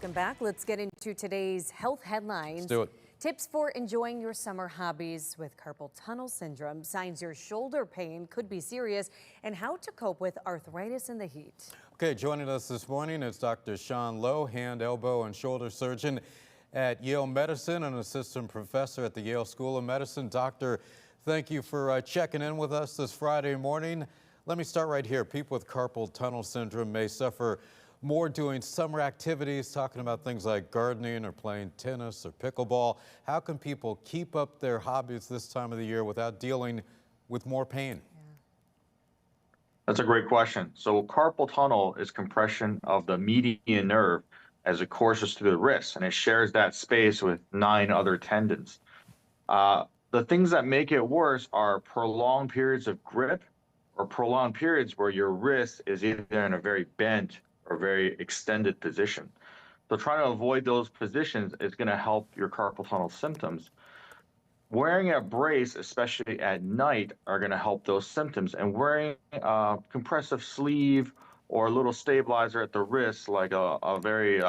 Welcome back. Let's get into today's health headlines. Let's do it. Tips for enjoying your summer hobbies with carpal tunnel syndrome, signs your shoulder pain could be serious, and how to cope with arthritis in the heat. Okay, joining us this morning is Dr. Sean Lowe, hand, elbow, and shoulder surgeon at Yale Medicine and assistant professor at the Yale School of Medicine. Doctor, thank you for checking in with us this Friday morning. Let me start right here. People with carpal tunnel syndrome may suffer more doing summer activities, talking about things like gardening or playing tennis or pickleball. How can people keep up their hobbies this time of the year without dealing with more pain? That's a great question. So carpal tunnel is compression of the median nerve as it courses through the wrist, and it shares that space with 9 other tendons. The things that make it worse are prolonged periods of grip or prolonged periods where your wrist is either in a very bent or very extended position. So trying to avoid those positions is going to help your carpal tunnel symptoms. Wearing a brace, especially at night, are going to help those symptoms. And wearing a compressive sleeve or a little stabilizer at the wrist, like a very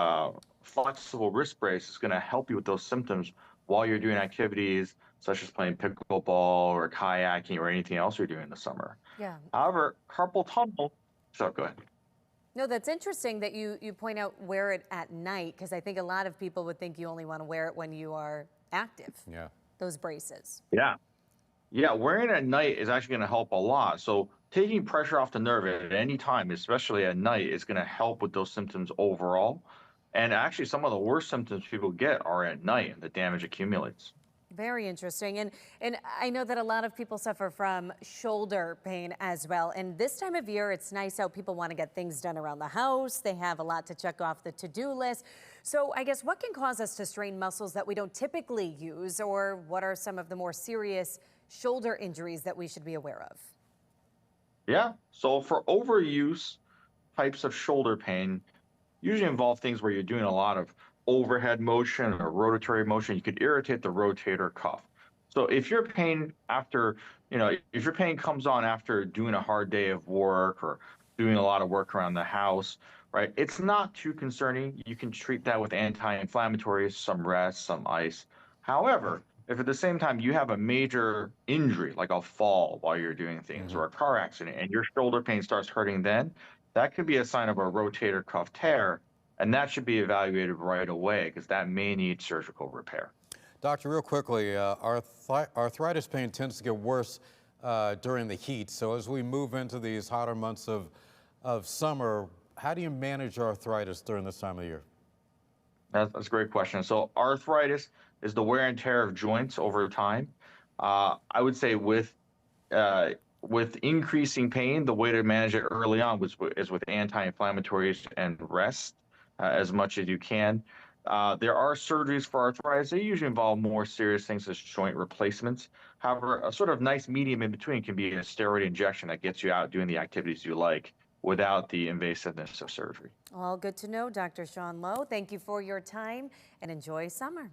flexible wrist brace, is going to help you with those symptoms while you're doing activities such as playing pickleball or kayaking or anything else you're doing in the summer. Yeah. However, carpal tunnel, so go ahead. No, that's interesting that you point out wear it at night, because I think a lot of people would think you only want to wear it when you are active. Yeah. Those braces. Yeah. Yeah, wearing it at night is actually going to help a lot. So taking pressure off the nerve at any time, especially at night, is going to help with those symptoms overall. And actually, some of the worst symptoms people get are at night, and the damage accumulates. Very interesting. And I know that a lot of people suffer from shoulder pain as well. And this time of year, it's nice out. People want to get things done around the house. They have a lot to check off the to-do list. So I guess what can cause us to strain muscles that we don't typically use, or what are some of the more serious shoulder injuries that we should be aware of? Yeah. So for overuse, types of shoulder pain usually involve things where you're doing a lot of overhead motion or rotatory motion. You could irritate the rotator cuff. So if your pain if your pain comes on after doing a hard day of work or doing a lot of work around the house, right, it's not too concerning. You can treat that with anti-inflammatories, some rest, some ice. However, if at the same time you have a major injury, like a fall while you're doing things or a car accident, and your shoulder pain starts hurting then, that could be a sign of a rotator cuff tear, and that should be evaluated right away because that may need surgical repair. Doctor, real quickly, arthritis pain tends to get worse during the heat. So as we move into these hotter months of summer, how do you manage arthritis during this time of year? That's a great question. So arthritis is the wear and tear of joints over time. I would say with increasing pain, the way to manage it early on is with anti-inflammatories and rest as much as you can. There are surgeries for arthritis. They usually involve more serious things as joint replacements. However, a sort of nice medium in between can be a steroid injection that gets you out doing the activities you like without the invasiveness of surgery. All good to know, Dr. Sean Lowe. Thank you for your time and enjoy summer.